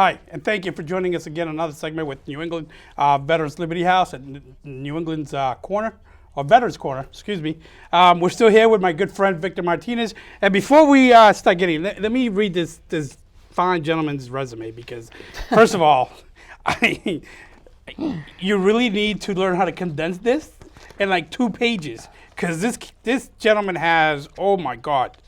Hi, and thank you for joining us again on another segment with New England Veterans Liberty House at New England's Corner, or Veterans Corner, excuse me. We're still here with my good friend Victor Martinez. And before we start getting, let me read this fine gentleman's resume, because first of all, you really need to learn how to condense this in like 2 pages, because this gentleman has, oh my God.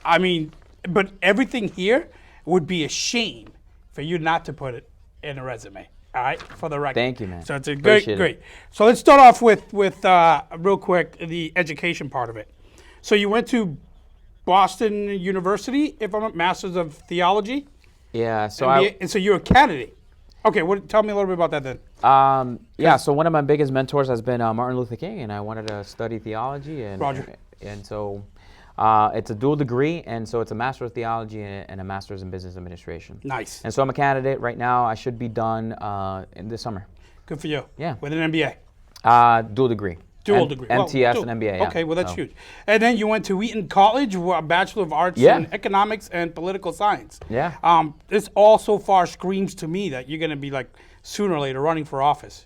I mean, but everything here would be a shame for you not to put it in a resume. All right, for the record. Thank you, man. So it's a Appreciate great. it. So let's start off with real quick the education part of it. So you went to Boston University, if I'm a Master's of Theology. Yeah. So and so you're a candidate. Okay, tell me a little bit about that then. yeah. So one of my biggest mentors has been Martin Luther King, and I wanted to study theology, and Roger. and so it's a dual degree, and so it's a Master of Theology and a Master's in Business Administration. Nice. And so I'm a candidate right now. I should be done in this summer. Good for you. Yeah. With an MBA. Dual degree. Dual degree. MTS Well, and MBA. Yeah. Okay, well that's So- huge. And then you went to Wheaton College, a Bachelor of Arts Yeah. in Economics and Political Science. Yeah. This all so far screams to me that you're going to be like sooner or later running for office.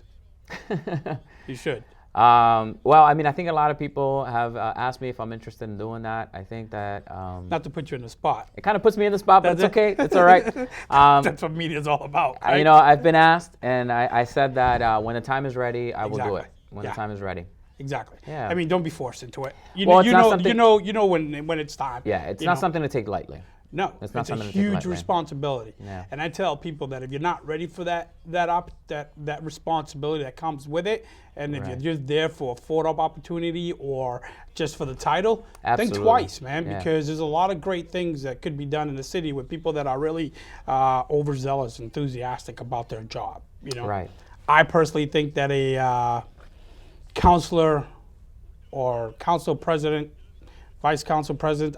You should. Well, I mean, I think a lot of people have asked me if I'm interested in doing that. I think that Not to put you in the spot. it kind of puts me in the spot, but That's it's okay. It's all right. That's what media is all about. Right? You know, I've been asked, and I said that when the time is ready, I will do Exactly. it. When Yeah. the time is ready. Exactly. Yeah. I mean, don't be forced into it. You, Well, know, it's you not know, something- you know when it's time. Yeah, it's you not know. something to take lightly. No, It's not it's a something to take huge lightly. responsibility. Yeah. And I tell people that if you're not ready for that responsibility that comes with it, and if Right. you're just there for a photo opportunity or just for the title, think Absolutely. twice, man, Yeah. because there's a lot of great things that could be done in the city with people that are really overzealous, enthusiastic about their job. You know, Right. I personally think that a counselor or council president, vice council president,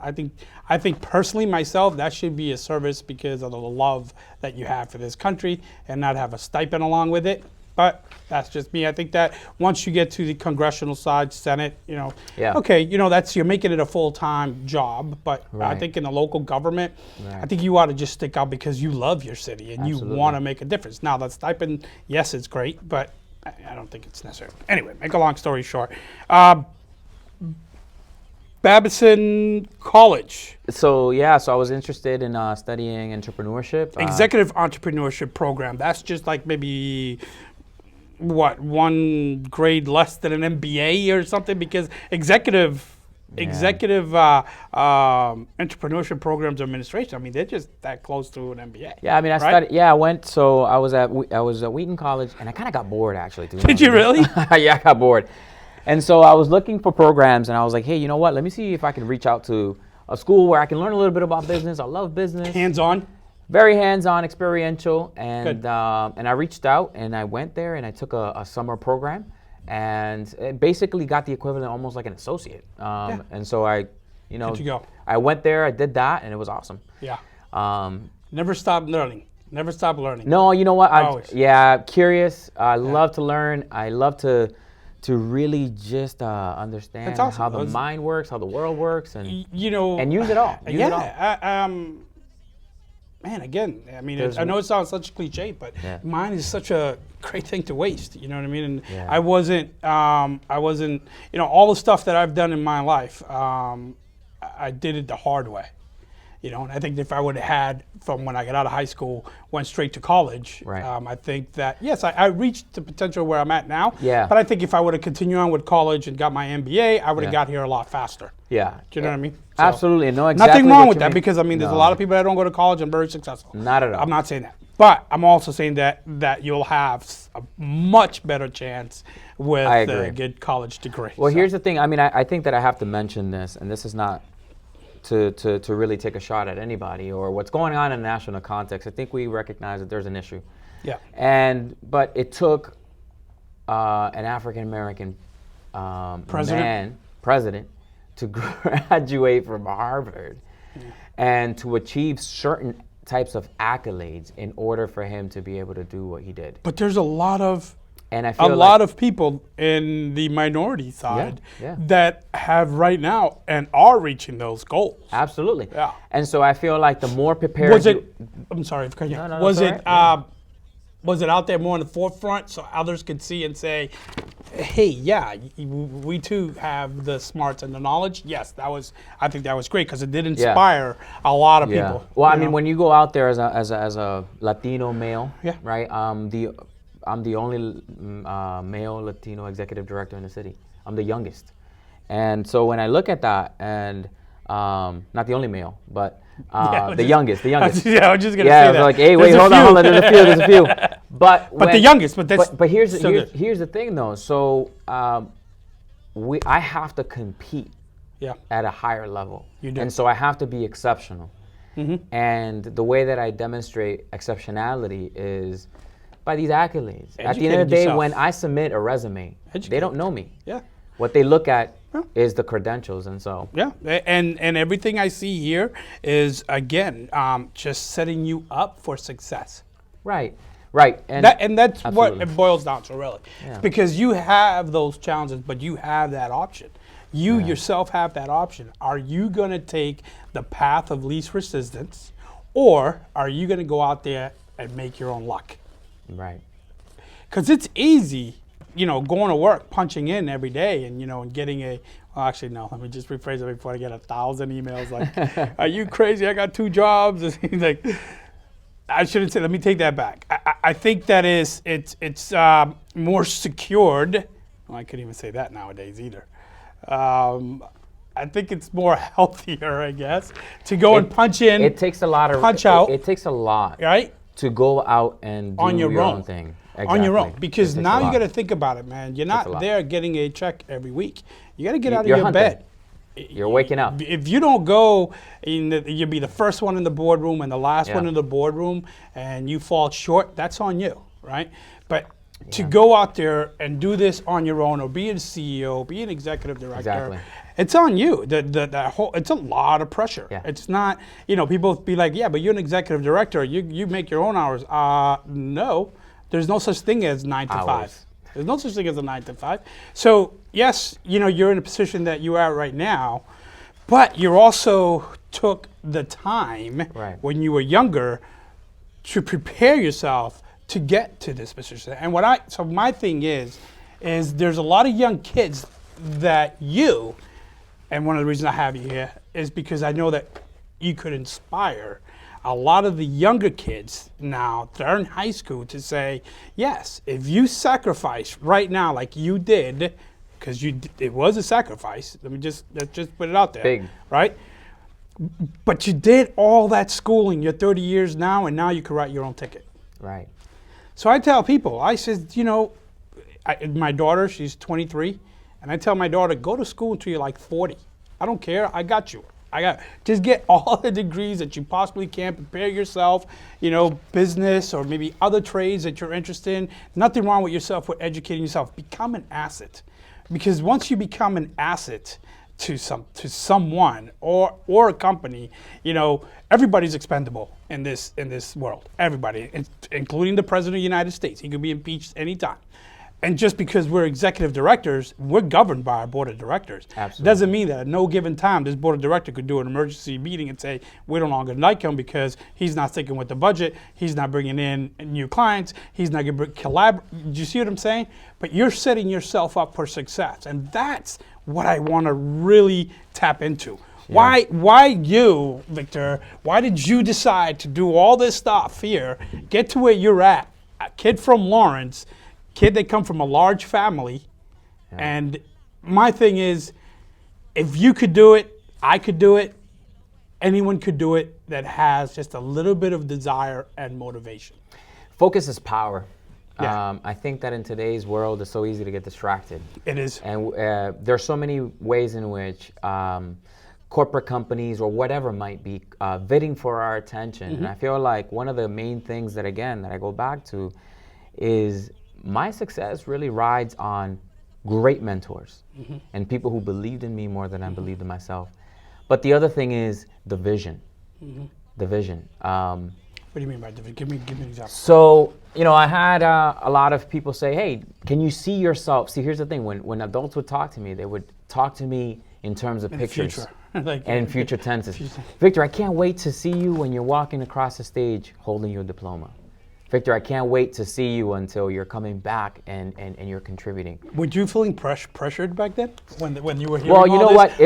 I think personally myself that should be a service because of the love that you have for this country and not have a stipend along with it. But that's just me. I think that once you get to the congressional side, Senate, you know, Yeah. okay, you know, you're making it a full-time job. But I Right. think in the local government, I Right. think you ought to just stick out because you love your city and you Absolutely. want to make a difference. Now, that stipend, yes, it's great, but I don't think it's necessary. Anyway, make a long story short. Babson College, So yeah, so I was interested in studying entrepreneurship. executive entrepreneurship program. That's just like maybe, what, 1 grade less than an MBA or something? Because executive entrepreneurship programs administration, I mean, they're just that close to an MBA. Yeah, I mean, I right? studied. Yeah, I went. So I was at Wheaton College, and I kind of got bored actually. Did you really? Yeah, I got bored. And so I was looking for programs, and I was like, hey, you know what? Let me see if I can reach out to a school where I can learn a little bit about business. I love business. Hands-on? Very hands-on, experiential. And Good. and I reached out, and I went there, and I took a summer program, and it basically got the equivalent almost like an associate. And so I, you know, How'd you go? I went there, I did that, and it was awesome. Yeah. Um, Never stop learning. Never stop learning. No, you know what? Always. Yeah, curious. I love to learn. I love to really just understand That's awesome. how the mind works, how the world works, and You know, and use it all. Use it all. Man, again, I mean, There's- I know it sounds such a cliche, but Yeah. mine is such a great thing to waste. You know what I mean? And Yeah. I wasn't, you know, all the stuff that I've done in my life, I did it the hard way. You know, and I think if I would have had from when I got out of high school, went straight to college, Right. I think that, yes, I reached the potential where I'm at now. Yeah. But I think if I would have continued on with college and got my MBA, I would have Yeah. got here a lot faster. Yeah. Do you know what I mean? So, Absolutely. No, exactly. Nothing wrong what with you that mean. because I mean, there's a No. lot of people that don't go to college and very successful. Not at all. I'm not saying that, but I'm also saying that you'll have a much better chance with I a agree. good college degree. Well, So, here's the thing. I mean, I think that I have to mention this, and this is not to really take a shot at anybody or what's going on in the national context. I think we recognize that there's an issue. yeah, But it took an African American president to graduate from Harvard and to achieve certain types of accolades in order for him to be able to do what he did. but there's a lot of And I feel a like lot of people in the minority side yeah. that have right now and are reaching those goals. Absolutely. Yeah. And so I feel like the more prepared Was it? you, I'm sorry. no, Was it's it? all right. Was it out there more in the forefront so others could see and say, "Hey, yeah, we too have the smarts and the knowledge." Yes, that was. I think that was great because it did inspire a lot of people. Well, I you mean, know? when you go out there as a Latino male, Yeah. right? I'm the only male Latino executive director in the city. I'm the youngest, and so when I look at that, and not the only male, but the youngest. Yeah, I was just gonna Yeah, say I was that. like, hey, There's wait, a hold on, few. there's a few. But the youngest, but that's but here's still good. here's the thing though. So I have to compete Yeah, at a higher level. You do. And so I have to be exceptional. And the way that I demonstrate exceptionality is by these accolades. At the end of the day, yourself. when I submit a resume, they don't know me. Yeah. What they look at Yeah. is the credentials, and so Yeah, and everything I see here is again just setting you up for success. right, and That's what absolutely. it boils down to, really, Yeah. because you have those challenges, but you have that option. You yourself have that option. Are you going to take the path of least resistance, or are you going to go out there and make your own luck? right, Because it's easy, going to work, punching in every day, and and getting well, actually, no. Let me just rephrase it before I get 1,000 emails like, "Are you crazy? I got 2 jobs." Like, I shouldn't say. Let me take that back. I think that it's more secured. Well, I couldn't even say that nowadays either. I think it's more healthier, I guess, to go and punch in. It takes a lot of punch out. It takes a lot, right? to go out and do On your own. own thing. On your own, Exactly. because It takes now a you lot. got to think about it, man. You're Takes a not lot. there getting a check every week. You got to get out of You're your hunting. bed. You're waking up. If you don't go, you'll be the first one in the boardroom and the last one in the boardroom, and you fall short. That's on you, right? But to go out there and do this on your own, or be a CEO, be an executive director, Exactly. it's on you. The whole, it's a lot of pressure. Yeah. It's not, people be like, yeah, but you're an executive director. You make your own hours. No, there's no such thing as 9 to 5. Hours. There's no such thing as a 9 to 5. So yes, you're in a position that you are right now, but you also took the time when you were younger to prepare yourself to get to this position. And so my thing is there's a lot of young kids that and one of the reasons I have you here is because I know that you could inspire a lot of the younger kids now that are in high school to say, yes, if you sacrifice right now like you did, because it was a sacrifice. Let's just put it out there. Big. Right? But you did all that schooling. You're 30 years now, and now you can write your own ticket. Right. So I tell people, I said, my daughter, she's 23, and I tell my daughter, go to school until you're like 40. I don't care. I got you. Just get all the degrees that you possibly can. Prepare yourself, business or maybe other trades that you're interested in. Nothing wrong with yourself with educating yourself. Become an asset, because once you become an asset to someone or a company, everybody's expendable in this world. Everybody, including the President of the United States. He could be impeached anytime. And just because we're executive directors, we're governed by our board of directors. Absolutely. Doesn't mean that at no given time, this board of directors could do an emergency meeting and say, we no longer like him because he's not sticking with the budget, he's not bringing in new clients, he's not going to collaborate. Do you see what I'm saying? But you're setting yourself up for success. And that's what I want to really tap into. Yeah. Why you, Victor, why did you decide to do all this stuff here, get to where you're at, a kid from Lawrence, kid that come from a large family, and my thing is, if you could do it, I could do it, anyone could do it that has just a little bit of desire and motivation. Focus is power. Yeah. I think that in today's world, it's so easy to get distracted. It is. And there's so many ways in which corporate companies or whatever might be bidding for our attention. And I feel like one of the main things that I go back to is my success really rides on great mentors and people who believed in me more than I believed in myself. But the other thing is the vision. The vision. What do you mean by different? Give me an example. So, I had a lot of people say, hey, can you see yourself? See, here's the thing. When adults would talk to me, they would talk to me in terms of In pictures. the future. Like, And in future tenses. Future. Victor, I can't wait to see you when you're walking across the stage holding your diploma. Victor, I can't wait to see you until you're coming back and you're contributing. Were you feeling pressured back then when you were hearing Well, you all know this?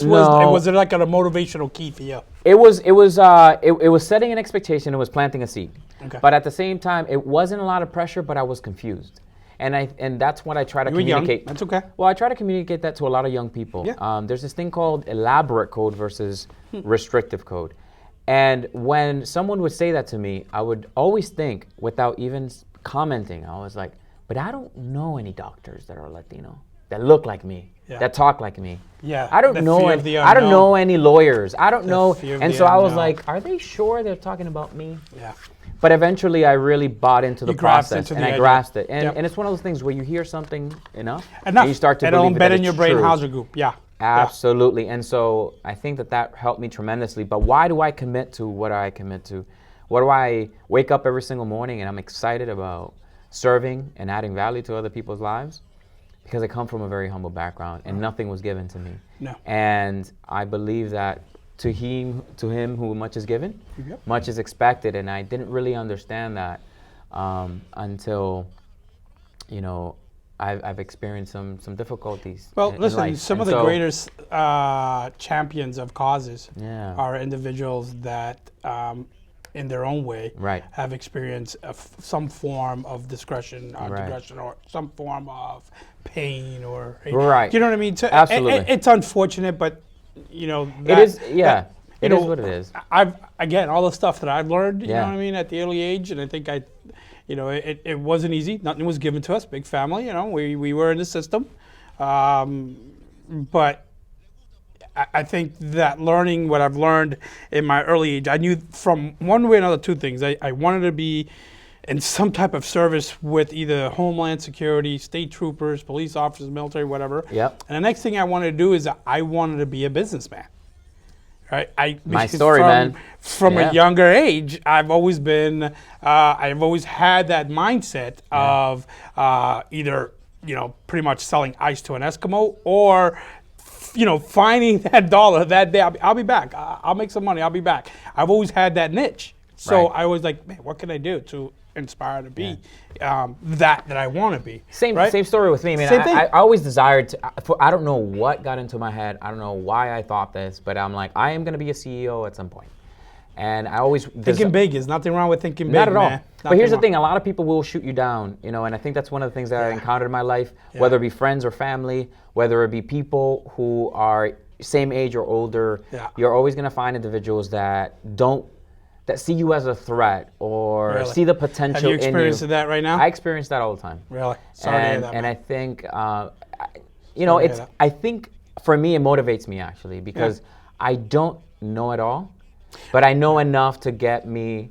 what? Or was it like a motivational key for you? It was setting an expectation. It was planting a seed. Okay. But at the same time, it wasn't a lot of pressure, but I was confused. And that's what I try to You were young. communicate. That's okay. Well, I try to communicate that to a lot of young people. Yeah. There's this thing called elaborate code versus restrictive code. And when someone would say that to me, I would always think, without even commenting, I was like, but I don't know any doctors that are Latino, that look like me, Yeah. that talk like me. Yeah, I don't the know fear any, of the I don't unknown. know any lawyers. I don't know. fear of And the so I was unknown. like, are they sure they're talking about me? Yeah. But eventually, I really bought into the You grasped process, into and the I idea. grasped it. And, Yep. and it's one of those things where you hear something enough, Enough. and you start to It'll believe embed that in your it's brain true. Hauser group. Yeah. Absolutely. And so I think that helped me tremendously. But why do I commit to what I commit to? Why do I wake up every single morning and I'm excited about serving and adding value to other people's lives? Because I come from a very humble background and nothing was given to me. No. And I believe that to him who much is given, Yep. much is expected. And I didn't really understand that until, I've experienced some difficulties. Well, in listen, life. some And of the so- greatest champions of causes Yeah. are individuals that, in their own way, Right. have experienced some form of digression or some form of pain or Right. You know what I mean? So Absolutely. it's unfortunate, but It is, yeah. It is what it is. I've again all the stuff that I've learned. You Yeah. know what I mean at the early age, and I think it wasn't easy. Nothing was given to us. Big family. We were in the system, but I think that learning what I've learned in my early age, I knew from one way or another two things. I wanted to be in some type of service with either Homeland Security, state troopers, police officers, military, whatever. Yep. And the next thing I wanted to do is I wanted to be a businessman. Right? My because story, man. From Yeah. a younger age, I've always had that mindset of either pretty much selling ice to an Eskimo or finding that dollar that day. I'll be back. I'll make some money. I'll be back. I've always had that niche. So Right. I was like, man, what can I do to inspire to be that I want to be? Same story with me. I mean, Same thing. I always desired to. I don't know what got into my head. I don't know why I thought this, but I'm like, I am going to be a CEO at some point. And I always Thinking big. There's nothing wrong with thinking big. Not at all. man. But here's the Nothing thing: a lot of people will shoot you down, and I think that's one of the things that I encountered in my life, whether it be friends or family, whether it be people who are same age or older. Yeah. You're always going to find individuals that see you as a threat or Really? see the potential Have you experienced in you. that right now? I experience that all the time. Really? Sorry to hear And, that, and man. I think, to hear that. I think for me, it motivates me actually because I don't know it all, but I know enough to get me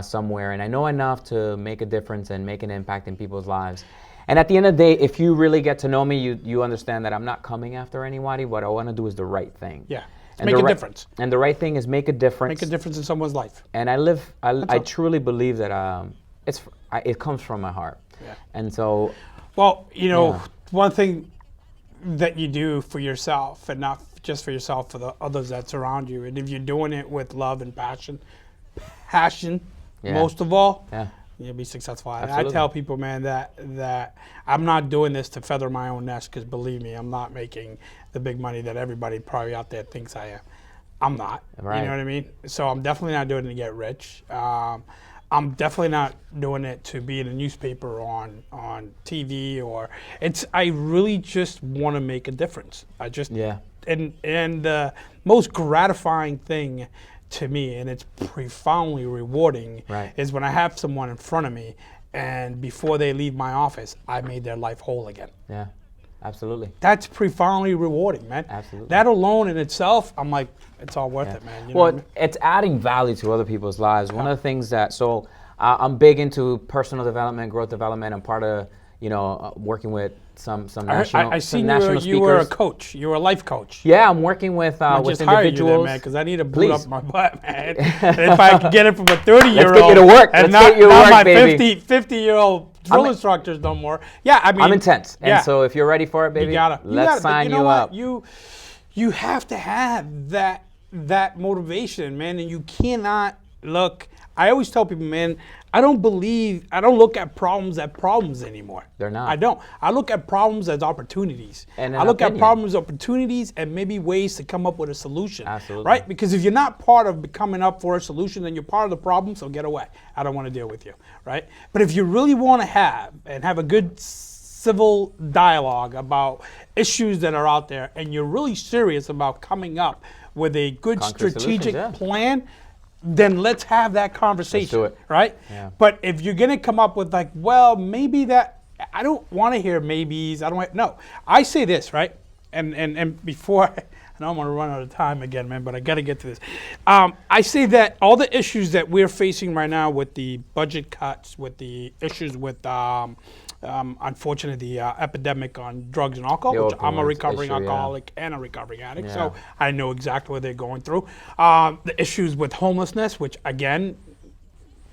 somewhere, and I know enough to make a difference and make an impact in people's lives. And at the end of the day, if you really get to know me, you understand that I'm not coming after anybody. What I want to do is the right thing. Yeah. And Make the a ri- difference. And the right thing is make a difference. Make a difference in someone's life. And I all. truly believe that it comes from my heart. Yeah. And so, Well, Yeah. one thing that you do for yourself, and not just for yourself, for the others that surround you, and if you're doing it with love and passion, Yeah. most of all, yeah. you'll be successful. And I Absolutely. tell people, man, that I'm not doing this to feather my own nest, because believe me, I'm not making the big money that everybody probably out there thinks I am. I'm not. Right. You know what I mean? So I'm definitely not doing it to get rich. I'm definitely not doing it to be in a newspaper on TV or I really just want to make a difference. Yeah. And the most gratifying thing to me, and it's profoundly rewarding, Right. is when I have someone in front of me and before they leave my office, I made their life whole again. Yeah. Absolutely. That's profoundly rewarding, man. Absolutely. That alone in itself, I'm like, it's all worth it, man. You know what I mean? It's adding value to other people's lives. One of the things I'm big into personal development, growth development. I'm part of, working with some I national seen national you were a speakers. coach. You were a life coach. Yeah, I'm working with Just hire you then, individuals. man, because I need to boot Please. up my butt, man. And if I can get it from a 30-year-old, Let's get you to work. and Let's not, get you to not work, my baby. 50-year-old drill instructors no more. Yeah, I mean, I'm intense, yeah. and so if you're ready for it, baby, let's sign you know you what? up. You have to have that motivation, man, and you cannot look. I always tell people, man, I don't look at problems as problems anymore. They're not. I don't. I look at problems as opportunities. And I look at problems as opportunities and maybe ways to come up with a solution. Absolutely. Right? Because if you're not part of coming up for a solution, then you're part of the problem, so get away. I don't want to deal with you. Right? But if you really want to have a good civil dialogue about issues that are out there, and you're really serious about coming up with a good Concrete strategic solutions, plan, then let's have that conversation. Let's do it. Right? Yeah. But if you're gonna come up with like, well, maybe that, I don't want to hear maybes. No. I say this, right? And before, I know I'm gonna run out of time again, man, but I gotta get to this. I say that all the issues that we're facing right now with the budget cuts, with the issues with unfortunately, the epidemic on drugs and alcohol, which I'm a recovering alcoholic and a recovering addict, so I know exactly what they're going through. The issues with homelessness, which again,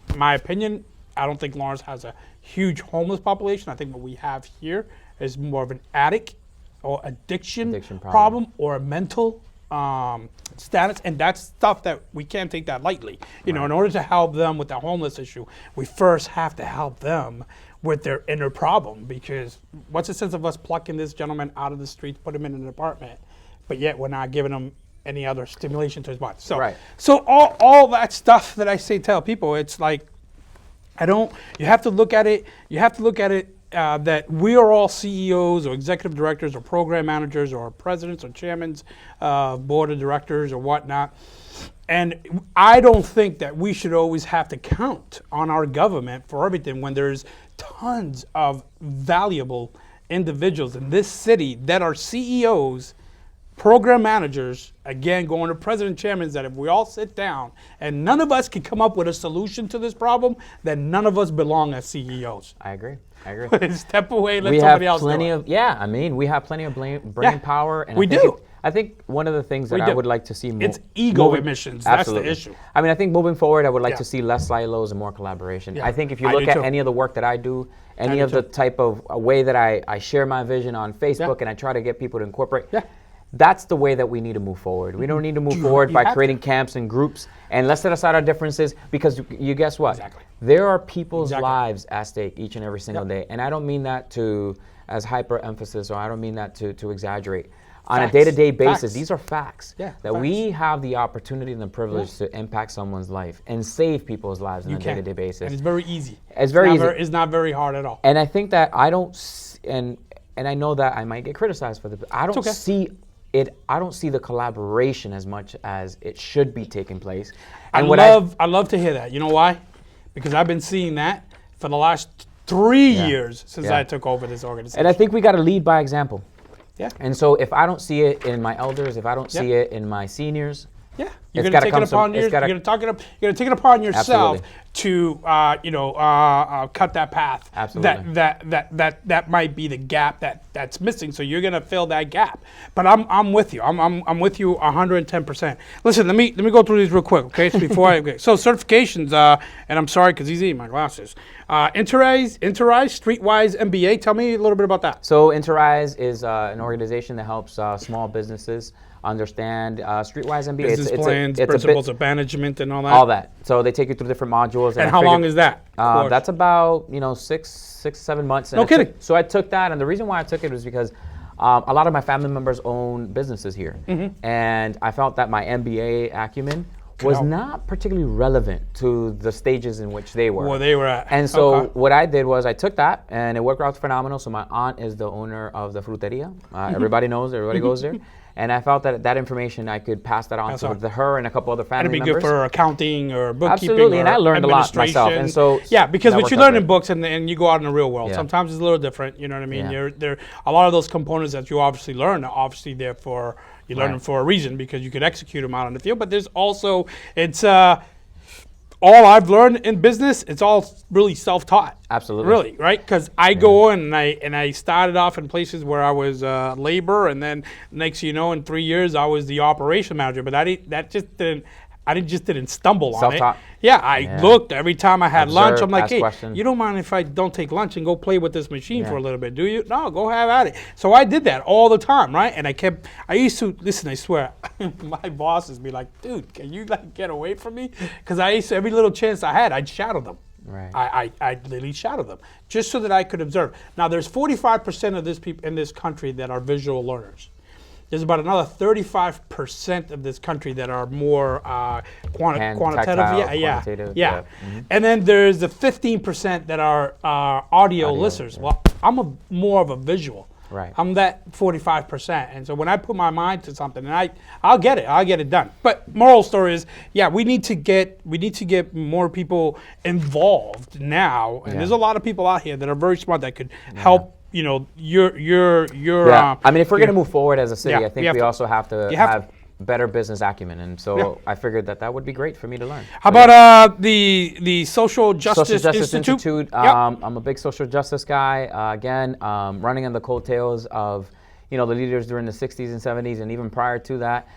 in my opinion, I don't think Lawrence has a huge homeless population. I think what we have here is more of an addict or addiction problem or a mental status, and that's stuff that we can't take that lightly. You know, in order to help them with the homeless issue, we first have to help them with their inner problem, because what's the sense of us plucking this gentleman out of the streets, put him in an apartment, but yet we're not giving him any other stimulation to his body. So all that stuff that I tell people, it's like, you have to look at it that we are all CEOs or executive directors or program managers or presidents or chairmen, board of directors or whatnot. And I don't think that we should always have to count on our government for everything when there's tons of valuable individuals in this city that are CEOs, program managers, again, going to president chairmen, that if we all sit down and none of us can come up with a solution to this problem, then none of us belong as CEOs. I agree. Step away, let somebody else do it. We have plenty of brain power. And I think one of the things that I would like to see more... It's ego emissions. Absolutely. That's the issue. I mean, I think moving forward, I would like to see less silos and more collaboration. I think if you look at any of the work that I do, any of the type of way that I share my vision on Facebook and I try to get people to incorporate, that's the way that we need to move forward. We don't need to move forward by creating camps and groups, and let's set aside our differences, because you guess what? There are people's lives at stake each and every single day. And I don't mean that as hyper emphasis, or I don't mean that to exaggerate. On a day-to-day basis, these are facts that we have the opportunity and the privilege to impact someone's life and save people's lives on a day-to-day basis. And it's very easy. It's very easy. It's not very hard at all. And I think that and I know that I might get criticized for this, but I don't see the collaboration as much as it should be taking place. And I love to hear that. You know why? Because I've been seeing that for the last 3 years since I took over this organization. And I think we got to lead by example. Yeah. And so if I don't see it in my elders, if I don't see it in my seniors, you're going to take it upon yourself to cut that path. Absolutely. That might be the gap that's missing. So you're going to fill that gap. But I'm with you. I'm with you 110%. Listen, let me go through these real quick, okay? So so certifications, and I'm sorry because he's eating my glasses. Interrise, Streetwise MBA. Tell me a little bit about that. So Interrise is an organization that helps small businesses understand Streetwise MBA. Business plans, principles of management, and all that. All that. So they take you through different modules. And how long is that? That's about 6 to 7 months. No kidding. So I took that, and the reason why I took it was because a lot of my family members own businesses here, and I felt that my MBA acumen was not particularly relevant to the stages in which they were. Where they were at. And so what I did was I took that, and it worked out phenomenal. So my aunt is the owner of the fruteria. Everybody knows, everybody goes there. And I felt that information, I could pass that on to her and a couple other family members. It'd be good for accounting or bookkeeping. Absolutely, and I learned a lot myself. And so because what you learn in books and you go out in the real world, sometimes it's a little different. You know what I mean? There a lot of those components that you obviously learn are obviously there for you learn them for a reason, because you could execute them out on the field. But there's also all I've learned in business, it's all really self-taught. Absolutely. Really, right? Because I go in and I started off in places where I was labor, and then next you know, in 3 years I was the operation manager. But I didn't stumble on it. Self-taught. Yeah, I looked every time I had lunch. Observe, I'm like, ask hey, questions. you don't mind if I don't take lunch and go play with this machine for a little bit, do you? No, go have at it. So I did that all the time, right? And I used to, listen, I swear, my bosses be like, dude, can you like get away from me? Because I used to, every little chance I had, I'd shadow them. Right. I literally shadow them just so that I could observe. Now, there's 45% of this people in this country that are visual learners. There's about another 35% of this country that are more quantitative. Quantitative. Yeah. And then there's the 15% that are audio listeners. Yeah. Well, I'm more of a visual. Right. I'm that 45%. And so when I put my mind to something, and I'll get it done. But moral story is, yeah, we need to get more people involved now. And there's a lot of people out here that are very smart that could help. You know, your. I mean, if we're going to move forward as a city, I think we also have to have better business acumen, and so I figured that would be great for me to learn. How about the Social Justice Institute? I'm a big social justice guy. Again, running on the coattails of the leaders during the 60s and 70s, and even prior to that,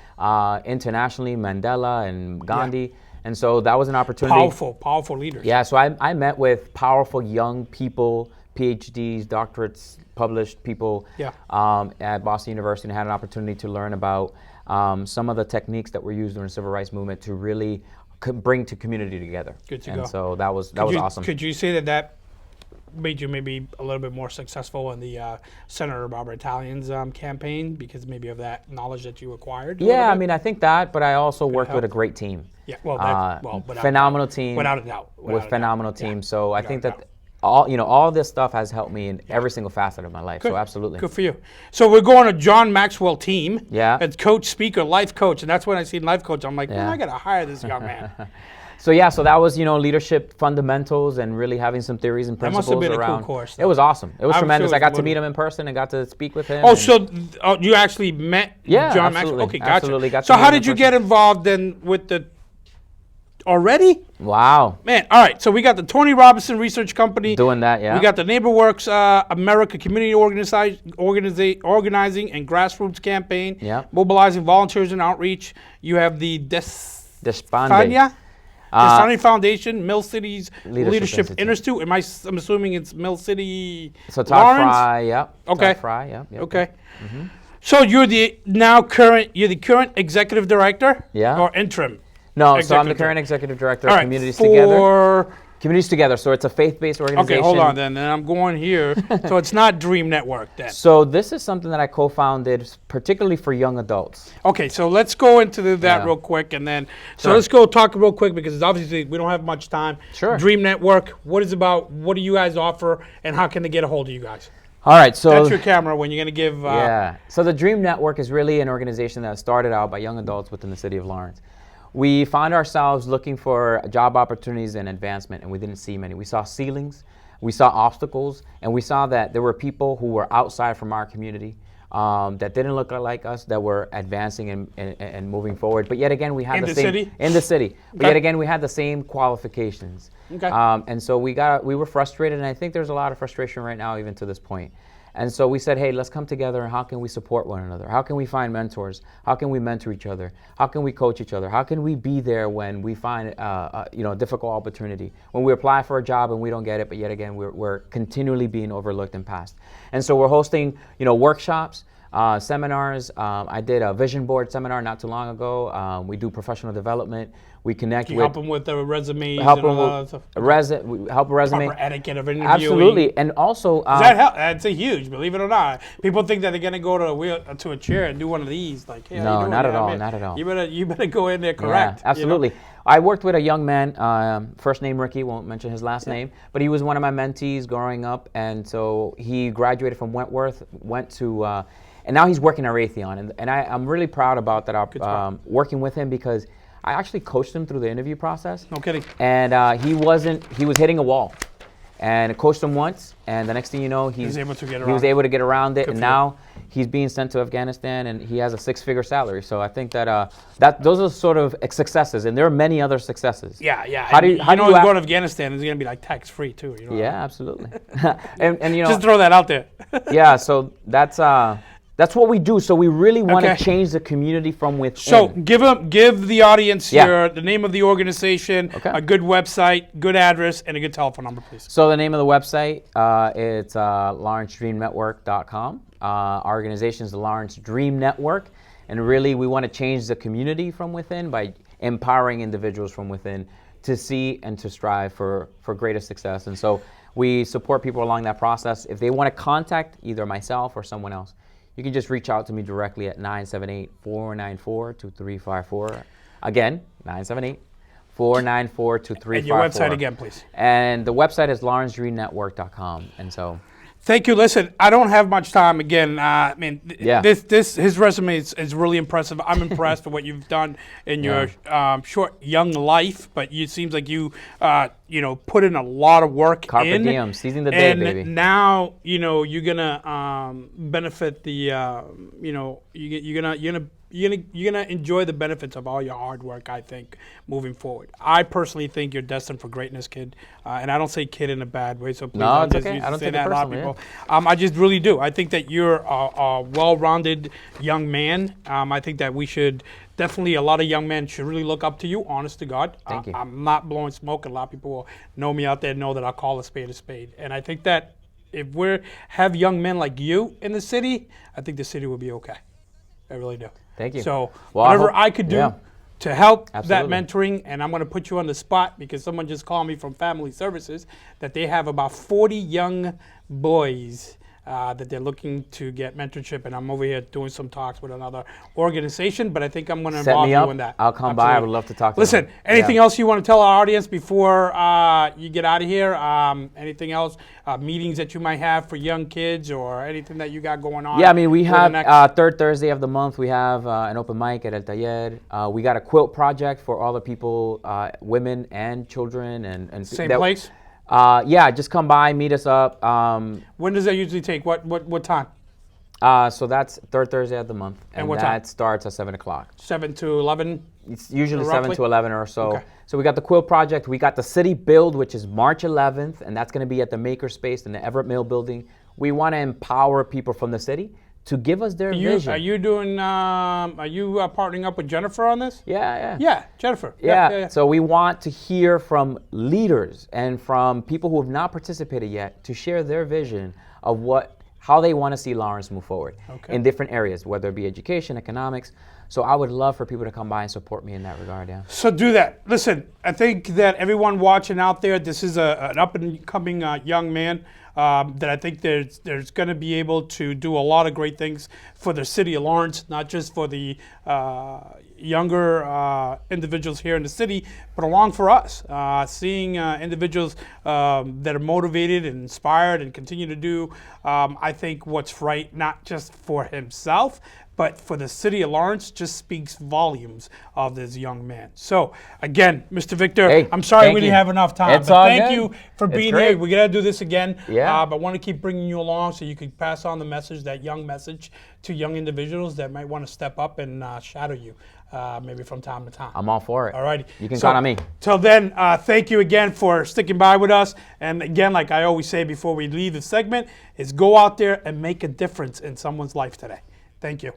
internationally, Mandela and Gandhi. And so that was an opportunity. Powerful leaders. Yeah, so I met with powerful young people, PhDs, doctorates, published people at Boston University, and had an opportunity to learn about some of the techniques that were used during the civil rights movement to really bring the community together. Good to go. And so that was awesome. Could you say that made you maybe a little bit more successful in the Senator Robert Italian's campaign because maybe of that knowledge that you acquired? Yeah, I mean, I think that, but I also worked with a great team. Yeah, phenomenal team. Without a doubt. Phenomenal team. So I think that all this stuff has helped me in every single facet of my life. Good. So absolutely. Good for you. So we're going to John Maxwell team. Yeah. It's coach, speaker, life coach. And that's when I see life coach, I'm like, I got to hire this young man. So that was, leadership fundamentals and really having some theories and principles around. That must have been a cool course. It was awesome. It was tremendous. I got to meet him in person and got to speak with him. Oh, so you actually met John Maxwell? Okay, gotcha. Absolutely. So how did you get involved then with the already? Wow. Man, all right. So we got the Tony Robinson Research Company. Doing that, yeah. We got the NeighborWorks America Community Organizing and Grassroots Campaign. Yeah. Mobilizing volunteers and outreach. You have the Despande Foundation, Mill City's Leadership Institute. I'm assuming it's Mill City. So Todd Fry, yep. Okay. Todd Fry, yep. Okay. Mm-hmm. So you're the current executive director? Yeah. Or interim? No, so I'm the current executive director of Communities Together. Communities Together, so it's a faith-based organization. Okay, hold on then. Then I'm going here. So it's not Dream Network then. So this is something that I co-founded particularly for young adults. Okay, so let's go into that real quick and then, let's go talk real quick because obviously we don't have much time. Sure. Dream Network, what is it about? What do you guys offer and how can they get a hold of you guys? All right, so that's your camera when you're going to give. So the Dream Network is really an organization that started out by young adults within the city of Lawrence. We found ourselves looking for job opportunities and advancement, and we didn't see many. We saw ceilings, we saw obstacles, and we saw that there were people who were outside from our community that didn't look like us, that were advancing and moving forward. But yet again, we had the same in the city. But yet again, we had the same qualifications. Okay. And so we were frustrated, and I think there's a lot of frustration right now, even to this point. And so we said, hey, let's come together and how can we support one another? How can we find mentors? How can we mentor each other? How can we coach each other? How can we be there when we find a difficult opportunity? When we apply for a job and we don't get it, but yet again, we're continually being overlooked and passed. And so we're hosting, workshops, seminars. I did a vision board seminar not too long ago. We do professional development. We connect with. Help them with their resumes and all that stuff. Help a resume. Proper etiquette of interviewing. Absolutely, and also. That's a huge. Believe it or not, people think that they're gonna go to a chair and do one of these. Like, hey, no, not at all. Not at all. You better go in there correct. Yeah, absolutely. I worked with a young man, first name Ricky, won't mention his last name, but he was one of my mentees growing up, and so he graduated from Wentworth, went to, and now he's working at Raytheon, and I'm really proud about that, working with him because I actually coached him through the interview process. No kidding. And he was hitting a wall. and coached him once, and the next thing you know, he was able to get around it, and now he's being sent to Afghanistan, and he has a 6-figure salary. So I think that those are sort of successes, and there are many other successes. Yeah. How do you he's going to Afghanistan is going to be like tax free too. Yeah, absolutely. and just throw that out there. Yeah, so that's what we do. So we really want to change the community from within. So give the audience the name of the organization, a good website, good address, and a good telephone number, please. So the name of the website, it's LawrenceDreamNetwork.com. Our organization is the Lawrence Dream Network, and really we want to change the community from within by empowering individuals from within to see and to strive for greater success. And so we support people along that process. If they want to contact either myself or someone else, you can just reach out to me directly at 978-494-2354. Again, 978-494-2354. And your website again, please. And the website is lawrencedreamnetwork.com. And so... Thank you. Listen, I don't have much time. Again, his resume is really impressive. I'm impressed with what you've done in your short young life. But it seems like you put in a lot of work. Carpe diem, seizing the day, baby. And now you're gonna benefit the you're gonna enjoy the benefits of all your hard work, I think, moving forward. I personally think you're destined for greatness, kid. And I don't say kid in a bad way, so please don't just okay. I don't say that a lot of people. I just really do. I think that you're a well-rounded young man. I think that we should definitely, a lot of young men should really look up to you, honest to God. Thank you. I'm not blowing smoke. A lot of people will know me out there, know that I'll call a spade a spade. And I think that if we have young men like you in the city, I think the city will be okay. I really do. Thank you. So whatever I could do to help that mentoring, and I'm going to put you on the spot because someone just called me from Family Services that they have about 40 young boys that they're looking to get mentorship, and I'm over here doing some talks with another organization, but I think I'm going to involve you in that. I'll come by. I would love to talk to you. Listen, anything else you want to tell our audience before you get out of here? Anything else? Meetings that you might have for young kids or anything that you got going on? Yeah, I mean, we have third Thursday of the month, we have an open mic at El Taller. We got a quilt project for all the people, women and children. And Same place? Just come by, meet us up. When does that usually take? What time? So that's third Thursday of the month. And what time? That starts at 7 o'clock. 7 to 11? It's usually 7 to 11 or so. Okay. So we got the quilt project. We got the city build, which is March 11th, and that's going to be at the Makerspace in the Everett Mill building. We want to empower people from the city to give us their vision. Are you doing? Are you partnering up with Jennifer on this? Yeah, Jennifer. Yeah. So we want to hear from leaders and from people who have not participated yet to share their vision of how they want to see Lawrence move forward in different areas, whether it be education, economics. So I would love for people to come by and support me in that regard. Yeah. So do that. Listen, I think that everyone watching out there, this is an up and coming young man. That I think there's going to be able to do a lot of great things for the city of Lawrence, not just for the younger individuals here in the city, but along for us. Seeing individuals that are motivated and inspired and continue to do, I think, what's right, not just for himself, but for the city of Lawrence, just speaks volumes of this young man. So, again, Mr. Victor, I'm sorry we didn't have enough time. But thank you for being here. We're going to do this again. Yeah. But I want to keep bringing you along so you can pass on the message, that young message, to young individuals that might want to step up and shadow you maybe from time to time. I'm all for it. All righty. You can count on me. Till then, thank you again for sticking by with us. And again, like I always say before we leave the segment, is go out there and make a difference in someone's life today. Thank you.